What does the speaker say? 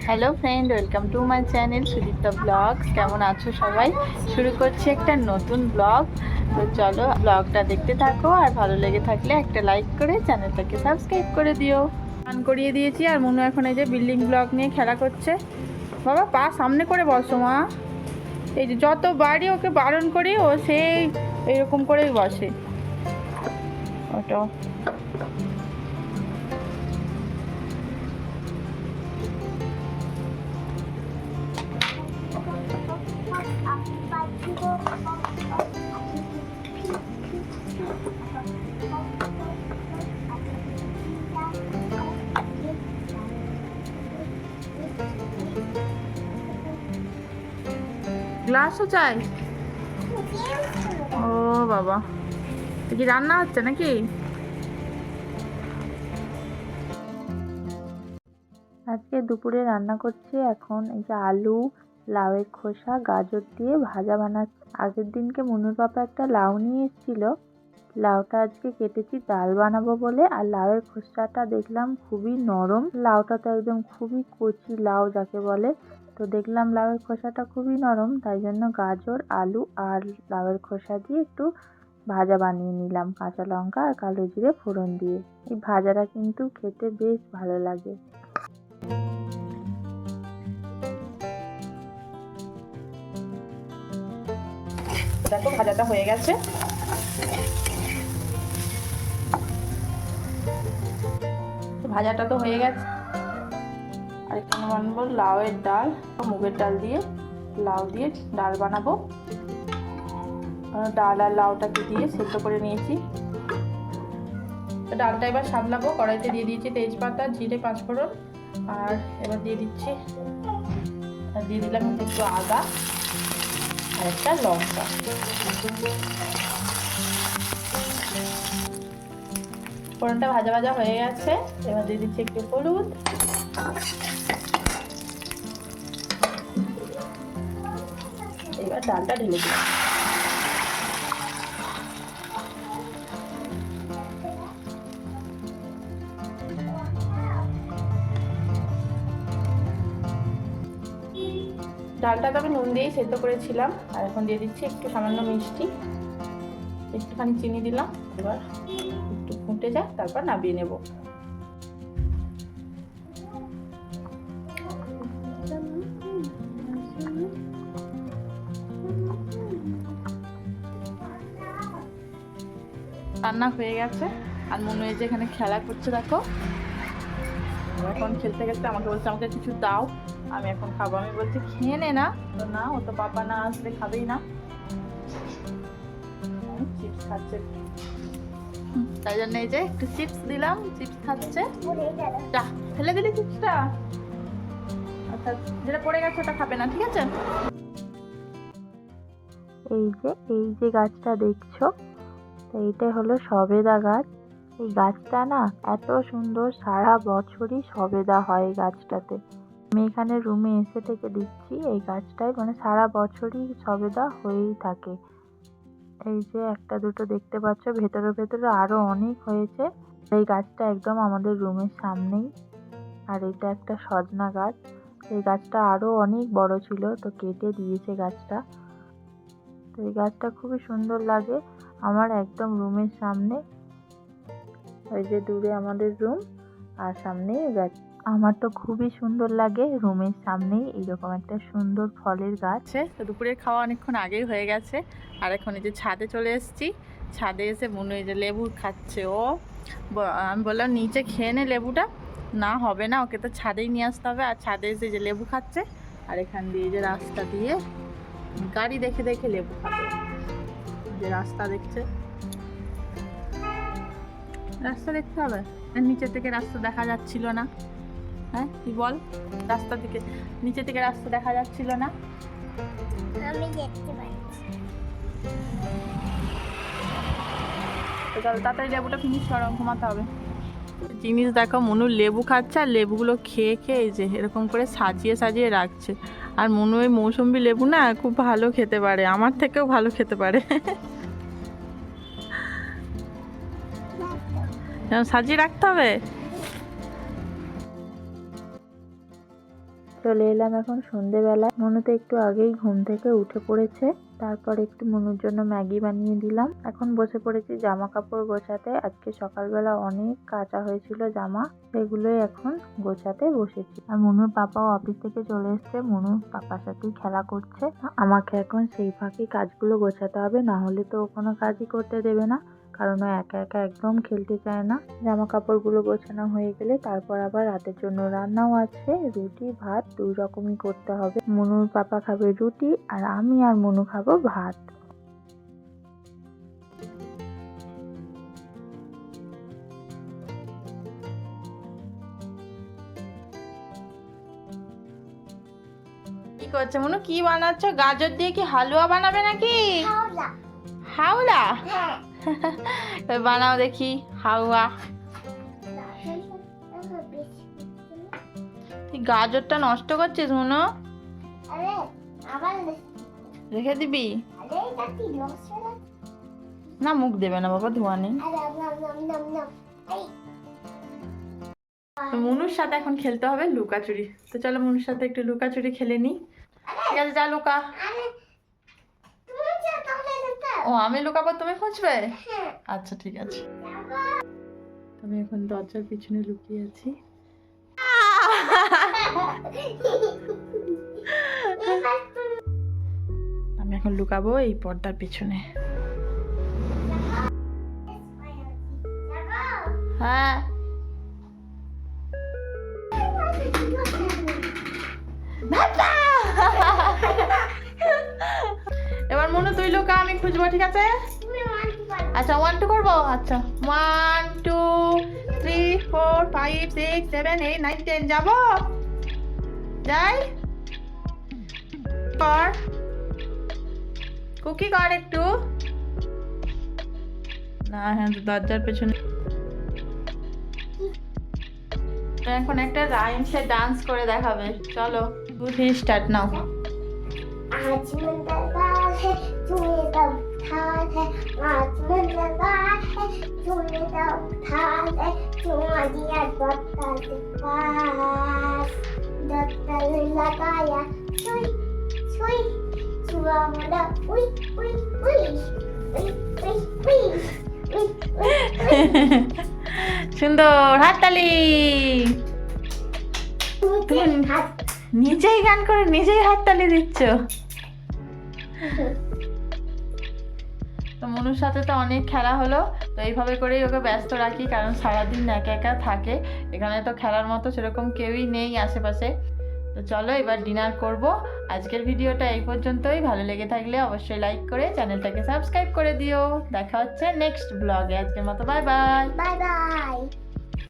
Hello friend, welcome to my channel Sudipta vlogs. কেমন আছো সবাই? শুরু করছি একটা নতুন ব্লগ। তো চলো ব্লগটা দেখতে থাকো, আর ভালো লেগে থাকলে একটা লাইক করে চ্যানেলটাকে সাবস্ক্রাইব করে দিও। গান করিয়ে দিয়েছি, আর মনু এখন এই যে বিল্ডিং ব্লক নিয়ে খেলা করছে। বাবা পা সামনে করে বসো মা। এই যে যতবারই ওকে বারণ করি ও সেই এরকম করেই বসে। ওটা গ্লাসও চাই। ও বাবা, কি রান্না হচ্ছে নাকি? আজকে দুপুরে রান্না করছি এখন এই যে আলু, লাউয়ের খোসা, গাজর দিয়ে ভাজা বানাচ্ছি। আগের দিনকে মুনুর পাপা একটা লাউ নিয়ে এসেছিল, লাউটা আজকে কেটেছি ডাল বানাবো বলে। আর লাউয়ের খোসাটা দেখলাম খুবই নরম, লাউটা তো একদম খুবই কচি লাউ যাকে বলে। তো দেখলাম লাউয়ের খোসাটা খুবই নরম, তাই জন্য গাজর, আলু আর লাউয়ের খোসা দিয়ে একটু ভাজা বানিয়ে নিলাম, কাঁচা লঙ্কা আর কালো জিরে ফোড়ন দিয়ে। এই ভাজাটা কিন্তু খেতে বেশ ভালো লাগে। দেখো ভাজাটা হয়ে গেছে। ভাজাটা তো হয়ে গেছে, আর এখানে বানাবো লাউয়ের ডাল, মুগের ডাল দিয়ে লাউ দিয়ে ডাল বানাবো। ডাল আর লাউটাকে দিয়ে সেদ্ধ করে নিয়েছি। ডালটা এবার সামলাবো। কড়াইতে দিয়ে দিয়েছি তেজপাতা, জিরে, পাঁচফোড়ন, আর এবার দিয়ে দিলাম একটু আদা আর একটা লঙ্কা। ফোড়নটা ভাজা ভাজা হয়ে গেছে, এবার দিয়ে দিচ্ছি একটু হলুদ, এবার ডালটা ঢেলে দিলাম। ডালটা তো আমি নুন দিয়েই সেদ্ধ করেছিলাম, আর এখন দিয়ে দিচ্ছি একটু সামান্য মিষ্টি, একটুখানি চিনি দিলাম। এবার একটু ফুটে যাক, তারপর নামিয়ে নেব। রান্না হয়ে গেছে, আর মনে হয় যে এখানে খেলা করছে দেখো। এখন খেলতে খেলতে আমাকে বলছে আমাকে কিছু দাও, আমি এখন খাবো। আমি বলছি খেয়ে নে না, তো না, ও তো পাপা না আসলে খাবেই না। চিপস খাচ্ছে, তাই জন্য এই যে একটু চিপস দিলাম, চিপস খাচ্ছে। যা ফেলে দিলি চিপসটা। আচ্ছা, যেটা পড়ে গেছে ওটা খাবে না, ঠিক আছে? এই যে গাছটা দেখছো, এইটা হলো সবেদা গাছ। এই গাছটা না এত সুন্দর, সারা বছরই সবেদা হয় এই গাছটাতে। আমি এখানে রুমে এসে থেকে দিচ্ছি, এই গাছটায় মানে সারা বছরই সবেদা হয়েই থাকে। এই যে একটা দুটো দেখতে পাচ্ছ, ভেতরে ভেতরে আরো অনেক হয়েছে। এই গাছটা একদম আমাদের রুমের সামনেই। আর এটা একটা সজনা গাছ, এই গাছটা আরো অনেক বড় ছিল, তো কেটে দিয়েছে গাছটা। তো এই গাছটা খুবই সুন্দর লাগে আমার, একদম রুমের সামনে। ওই যে দূরে আমাদের রুম, আর সামনেই গাছ। আমার তো খুবই সুন্দর লাগে রুমের সামনেই এইরকম একটা সুন্দর ফলের গাছ। তো দুপুরের খাওয়া অনেকক্ষণ আগেই হয়ে গেছে, আর এখন এই যে ছাদে চলে এসেছি। ছাদে এসে মনে হয় যে লেবু খাচ্ছে ও। আমি বললাম নিচে খেয়ে নে লেবুটা, না হবে না, ওকে তো ছাদেই নিয়ে আসতে হবে। আর ছাদে এসে যে লেবু খাচ্ছে, আর এখান দিয়ে যে রাস্তা দিয়ে গাড়ি দেখে দেখে লেবু খাবে। যে রাস্তা দেখছে, রাস্তা দেখতে হবে, নিচে থেকে রাস্তা দেখা যাচ্ছিল না। হ্যাঁ তুই বল, রাস্তা থেকে নিচে থেকে রাস্তা দেখা যাচ্ছিল না? আমি দেখতে পাচ্ছি। তো চল তাড়াতাড়ি লেবুটা ফিনিশ করো, ঘুমাতে হবে। জিনিস দেখো, মনু লেবু খাচ্ছে, আর লেবুগুলো খেয়ে খেয়ে এই যে এরকম করে সাজিয়ে সাজিয়ে রাখছে। আর মনু ওই মৌসুম্বি লেবু না খুব ভালো খেতে পারে, আমার থেকেও ভালো খেতে পারে। সাজিয়ে রাখতে হবে। চলে এলাম এখন সন্ধেবেলায়। মনু তো একটু আগেই ঘুম থেকে উঠে পড়েছে। তারপর একটু মনুর জন্য ম্যাগি বানিয়ে দিলাম। এখন বসে পড়েছি জামা কাপড় গোছাতে। আজকে সকালবেলা অনেক কাচা হয়েছিল জামা, সেগুলোই এখন গোছাতে বসেছি। আর মনুর পাপাও অফিস থেকে চলে এসছে, মনুর পাপার সাথেই খেলা করছে। আমাকে এখন সেই ফাঁকে কাজগুলো গোছাতে হবে, না হলে তো ও কোনো কাজই করতে দেবে না, কারণ ও একা একা একদম খেলতে চায় না। জামা কাপড়গুলো গোছানো হয়ে গেলে তারপর আবার রাতের জন্য রান্নাও আছে। রুটি ভাত দুই রকমই করতে হবে। মনুর পাপা খাবে রুটি আর আমি আর মনু খাবো ভাত। কি করছে মনু? কি বানাচ্ছ? গাজর দিয়ে কি হালুয়া বানাবে নাকি? হাওড়া। হাওলা? হ্যাঁ। এবার বানাও দেখি হাওয়া। তুই গাজরটা নষ্ট করছিস মনু, আরে আবার রেখে দিবি আরে এটা কি লসরা? না? মুখ দেবে না বাবা, ধোয়া নেই। আরে নাম নাম নাম নাম। এই তো মনুর সাথে এখন খেলতে হবে লুকাচুরি। তো চলো মনুর সাথে একটু লুকাচুরি খেলে নি। ঠিক আছে, যা লুকা। আরে তুমি যা তাহলে যেতে। ও, আমি লুকাবো, তুমি খুঁজবে? হ্যাঁ। আচ্ছা ঠিক আছে। আমি এখন দরজার পিছনে লুকিয়ে আছি। আমি এখন লুকাবো এই পর্দার পিছনে। হ্যাঁ, এবার মনু তুই লুকা, আমি খুঁজবো, ঠিক আছে? আচ্ছা 1 2 করবো। আচ্ছা 1 2 3 4 5 6 7 8 9 10 যাবো, যাই কর, কুকি কর একটু। না, হ্যাঁ তো দরজার পেছনে। এখন একটা রাইমসে ডান্স করে দেখাবে, চলো বুঝি স্টার্ট নাও। आज मंगलवार है तुम्हें दम ठान है, आज मंगलवार है तुम्हें दम ठान है, तुम्हारिया डॉक्टर के पास डॉक्टर लगाया सुई सुई सुआ मोड़ा उई उई उई उई उई उई সুন্দর, হাততালি। उई हाथ নিজেই গান করে নিজেই হাততালি দিচ্ছ। তো মনুর সাথে তো অনেক খেলা হলো। তো এইভাবে করেই ওকে ব্যস্ত রাখি, কারণ সারাদিন একা একা থাকে। এখানে তো খেলার মতো সেরকম কেউই নেই আশেপাশে। তো চলো এবার ডিনার করব। আজকের ভিডিওটা এই পর্যন্তই। ভালো লেগে থাকলে অবশ্যই লাইক করে চ্যানেলটাকে সাবস্ক্রাইব করে দিও। দেখা হচ্ছে নেক্সট ব্লগে। আজকের মতো বাই বাই। Bye bye.